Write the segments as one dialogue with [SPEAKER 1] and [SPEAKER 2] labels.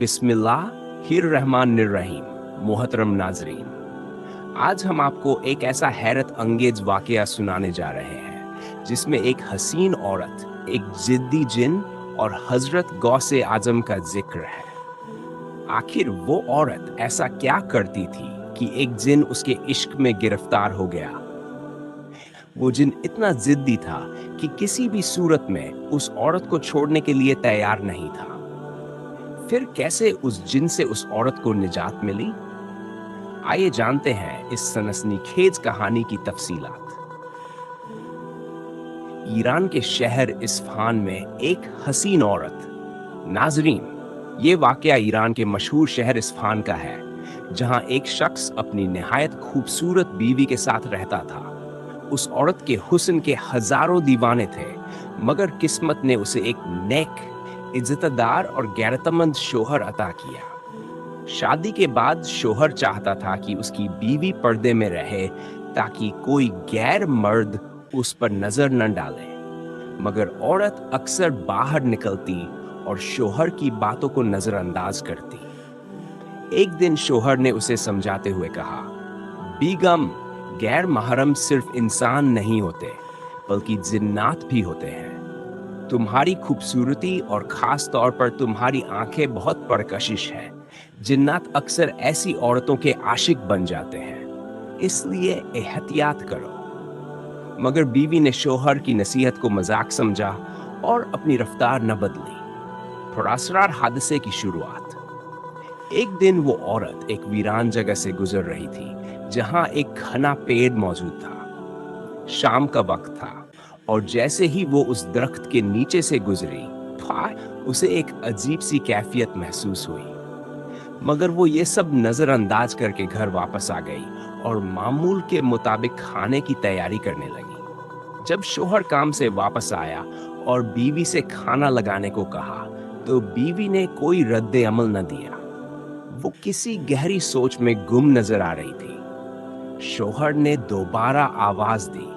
[SPEAKER 1] बिस्मिल्लाहिर्रहमानिर्रहीम। मोहतरम नाजरीन, आज हम आपको एक ऐसा हैरत अंगेज वाकया सुनाने जा रहे हैं जिसमें एक हसीन औरत, एक जिद्दी जिन और हजरत गौसे आजम का जिक्र है। आखिर वो औरत ऐसा क्या करती थी कि एक जिन उसके इश्क में गिरफ्तार हो गया। वो जिन इतना जिद्दी था कि किसी भी सूरत में उस औरत को छोड़ने के लिए तैयार नहीं था। फिर कैसे उस जिन से उस औरत को निजात मिली? आइए जानते हैं इस सनसनीखेज कहानी की तफसीलात। ईरान के शहर इस्फहान में एक हसीन औरत। नाजरीन, ये वाकया ईरान के मशहूर शहर इस्फहान का है, जहां एक शख्स अपनी निहायत खूबसूरत बीवी के साथ रहता था। उस औरत के हुस्न के हजारों दीवाने थे, मगर किस्मत ने उसे एक नेक, इज्जतदार और गैरतमंद शोहर अता किया। शादी के बाद शोहर चाहता था कि उसकी बीवी पर्दे में रहे ताकि कोई गैर मर्द उस पर नजर न डाले, मगर औरत अक्सर बाहर निकलती और शोहर की बातों को नजरअंदाज करती। एक दिन शोहर ने उसे समझाते हुए कहा, बीगम, गैर महरम सिर्फ इंसान नहीं होते बल्कि जिन्नात भी होते हैं। तुम्हारी खूबसूरती और खास तौर पर तुम्हारी आंखें बहुत परकशिश हैं। जिन्नात अक्सर ऐसी औरतों के आशिक बन जाते हैं, इसलिए एहतियात करो। मगर बीवी ने शोहर की नसीहत को मजाक समझा और अपनी रफ्तार न बदली। पुरअसरार हादसे की शुरुआत। एक दिन वो औरत एक वीरान जगह से गुजर रही थी जहां एक घना पेड़ मौजूद था। शाम का वक्त था और जैसे ही वो उस दरख्त के नीचे से गुजरी, उसे एक अजीब सी कैफियत महसूस हुई। मगर वो ये सब नजरअंदाज करके घर वापस आ गई और मामूल के मुताबिक खाने की तैयारी करने लगी। जब शोहर काम से वापस आया और बीवी से खाना लगाने को कहा, तो बीवी ने कोई रद्द अमल न दिया। वो किसी गहरी सोच में गुम नजर आ रही थी। शोहर ने दोबारा आवाज दी,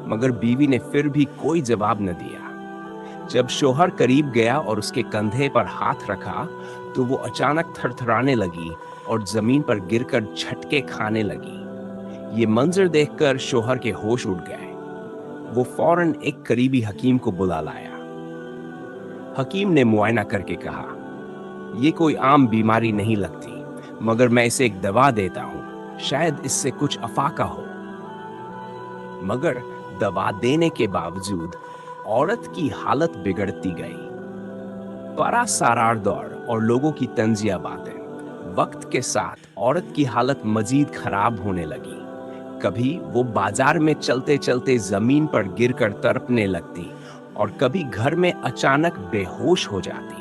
[SPEAKER 1] मगर बीवी ने फिर भी कोई जवाब न दिया। जब शोहर करीब गया और उसके कंधे पर हाथ रखा, तो वो अचानक थरथराने लगी और जमीन पर गिरकर झटके खाने लगी। ये मंजर देखकर शोहर के होश उड़ गए। वो फौरन एक करीबी हकीम को बुला लाया। हकीम ने मुआयना करके कहा, ये कोई आम बीमारी नहीं लगती, मगर मैं इसे एक दवा देता हूं, शायद इससे कुछ अफाका हो। मगर दवा देने के बावजूद औरत की हालत बिगड़ती गई। बड़ा सारार दौर और लोगों की तंजिया बातें। वक्त के साथ औरत की हालत मजीद खराब होने लगी। कभी वो बाजार में चलते चलते जमीन पर गिरकर तड़पने लगती और कभी घर में अचानक बेहोश हो जाती।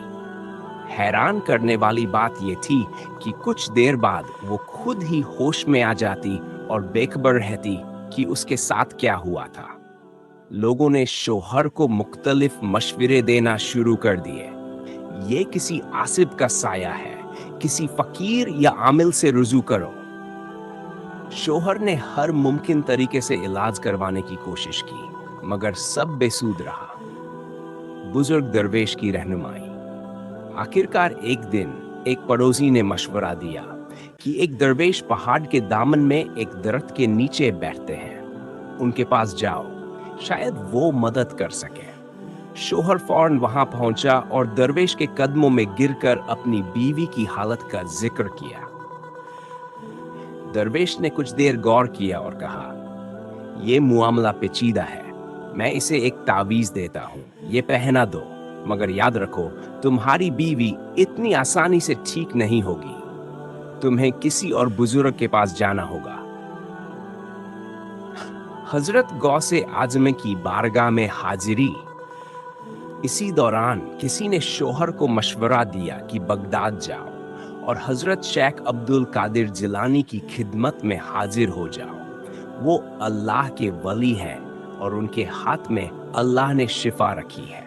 [SPEAKER 1] हैरान करने वाली बात ये थी कि कुछ देर बाद वो खुद ही होश में आ जाती और बेखबर रहती कि उसके साथ क्या हुआ था। लोगों ने शोहर को मुख्तलिफ मशवरे देना शुरू कर दिए। ये किसी आसिब का साया है, किसी फकीर या आमिल से रुजू करो। शोहर ने हर मुमकिन तरीके से इलाज करवाने की कोशिश की, मगर सब बेसूद रहा। बुजुर्ग दरवेश की रहनुमाई। आखिरकार एक दिन एक पड़ोसी ने मशवरा दिया कि एक दरवेश पहाड़ के दामन में एक दरख्त के नीचे बैठते हैं, उनके पास जाओ, शायद वो मदद कर सके। शोहर फौरन वहां पहुंचा और दरवेश के कदमों में गिरकर अपनी बीवी की हालत का जिक्र किया। दरवेश ने कुछ देर गौर किया और कहा, यह मुआमला पेचीदा है, मैं इसे एक तावीज देता हूं, ये पहना दो, मगर याद रखो तुम्हारी बीवी इतनी आसानी से ठीक नहीं होगी। तुम्हें किसी और बुजुर्ग के पास जाना होगा। हजरत गौसे आजम की बारगाह में हाजिरी। इसी दौरान किसी ने शोहर को मशवरा दिया कि बगदाद जाओ और हजरत शेख अब्दुल कादिर जिलानी की खिदमत में हाजिर हो जाओ। वो अल्लाह के वली हैं और उनके हाथ में अल्लाह ने शिफा रखी है।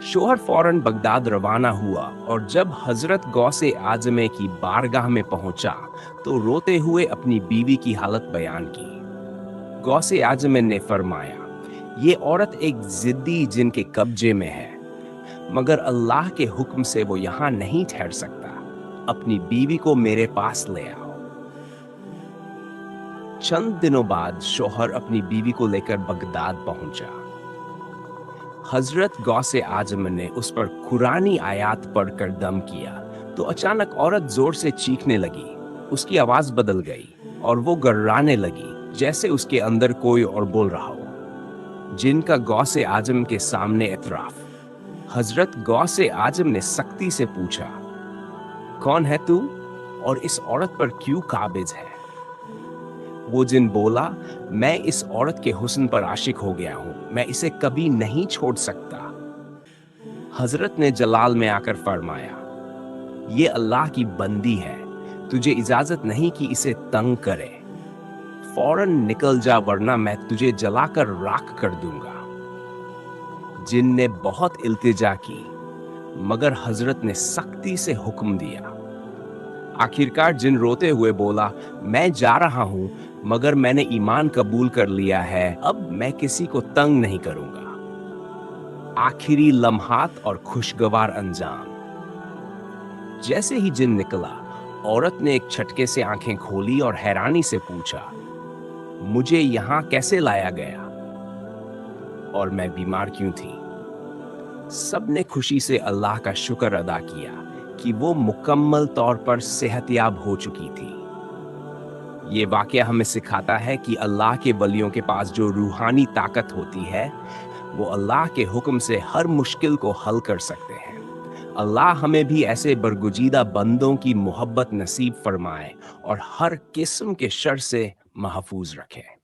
[SPEAKER 1] शोहर फौरन बगदाद रवाना हुआ और जब हजरत गौसे आजमे की बारगाह में पहुंचा, तो रोते हुए अपनी बीवी की हालत बयान की। गौसे आजम ने फरमाया, ये औरत एक जिद्दी जिन के कब्जे में है, मगर अल्लाह के हुक्म से वो यहाँ नहीं ठहर सकता। अपनी बीवी को मेरे पास ले आओ। चंद दिनों बाद शौहर अपनी बीवी को लेकर बगदाद पहुंचा। हजरत गौसे आजम ने उस पर कुरानी आयात पढ़कर दम किया तो अचानक औरत जोर से चीखने लगी। उसकी आवाज बदल गई और वो गर्राने लगी जैसे उसके अंदर कोई और बोल रहा हो। जिनका गौसे आजम के सामने एतराफ। हजरत गौसे आजम ने सख्ती से पूछा, कौन है तू और इस औरत पर क्यों काबिज है? वो जिन बोला, मैं इस औरत के हुस्न पर आशिक हो गया हूं, मैं इसे कभी नहीं छोड़ सकता। हजरत ने जलाल में आकर फरमाया, ये अल्लाह की बंदी है, तुझे इजाजत नहीं कि इसे तंग करे। फौरन निकल जा वरना मैं तुझे जलाकर राख कर दूंगा। जिन ने बहुत इल्तिजा की मगर हजरत ने सख्ती से हुक्म दिया। आखिरकार जिन रोते हुए बोला, मैं जा रहा हूं मगर मैंने ईमान कबूल कर लिया है, अब मैं किसी को तंग नहीं करूंगा। आखिरी लम्हात और खुशगवार अंजाम। जैसे ही जिन निकला, औरत ने एक झटके से आंखें खोली और हैरानी से पूछा, मुझे यहां कैसे लाया गया और मैं बीमार क्यों थी? सबने खुशी से अल्लाह का शुक्र अदा किया कि वो मुकम्मल तौर पर सेहतयाब हो चुकी थी। ये वाकया हमें सिखाता है कि अल्लाह के वलियों के पास जो रूहानी ताकत होती है, वो अल्लाह के हुक्म से हर मुश्किल को हल कर सकते हैं। अल्लाह हमें भी ऐसे बरगुजीदा बंदों की मोहब्बत नसीब फरमाए और हर किस्म के शर से महफूज रखे।